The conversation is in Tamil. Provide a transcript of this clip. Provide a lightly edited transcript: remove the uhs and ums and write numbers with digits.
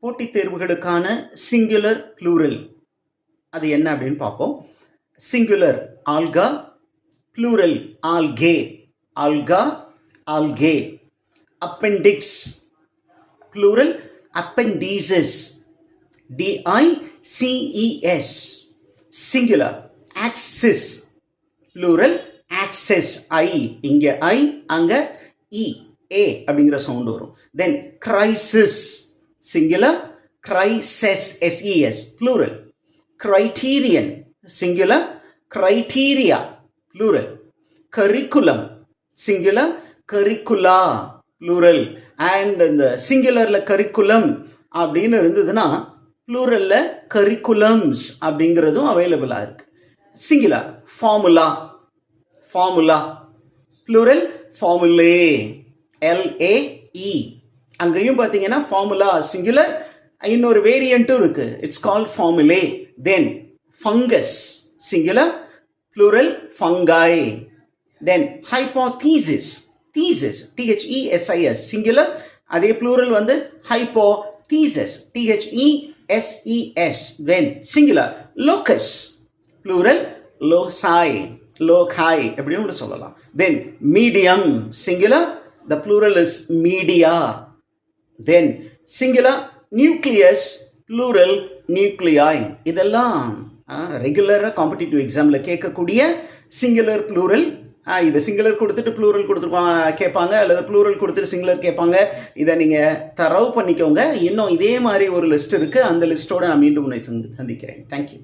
போட்டித் தேர்வுகளுக்கான சிங்குலர் ப்ளூரல் அது என்ன அப்படின்னு பார்ப்போம். Singular alga, plural algae, alga algae. Appendix plural appendices, DICES. Singular axis plural axes, I இங்கே I அங்கே E, A அப்படிங்கிற சவுண்ட் வரும். Then crisis singular crises, SES plural. Criterion singular criteria plural. Curriculum singular curricula plural. And இந்த சிங்குலரில் கரிக்குலம் அப்படின்னு இருந்ததுன்னா ப்ளூரலில் கரிக்குலம்ஸ் அப்படிங்கிறதும் அவைலபிளாக இருக்குது. Singular formula, formula plural formulae, LAE. அங்கேயும் பார்த்தீங்கன்னா ஃபார்முலா சிங்குலர், இன்னொரு வேரியண்ட்டும் இருக்குது, it's called formulae. Then fungus singular plural fungi. Then hypothesis, thesis THESIS singular, அதே ப்ளூரல் வந்து hypotheses THESES. Then singular locus plural loci, loci எப்படின்னு சொல்லலாம். Then medium singular, the plural is media. Then singular nucleus, plural nuclei. இதெல்லாம் ரெகுலராக காம்படிட்டிவ் எக்ஸாமில் கேட்கக்கூடிய சிங்குலர் ப்ளூரல். இதை சிங்குலர் கொடுத்துட்டு ப்ளூரல் கொடுத்துருப்பாங்க கேட்பாங்க, அல்லது ப்ளூரல் கொடுத்துட்டு சிங்குலர் கேட்பாங்க. இதை நீங்கள் தரவு பண்ணிக்கோங்க. இன்னும் இதே மாதிரி ஒரு லிஸ்ட் இருக்குது, அந்த லிஸ்ட்டோடு நான் மீண்டும் உன்னை சந்திக்கிறேன். தேங்க்யூ.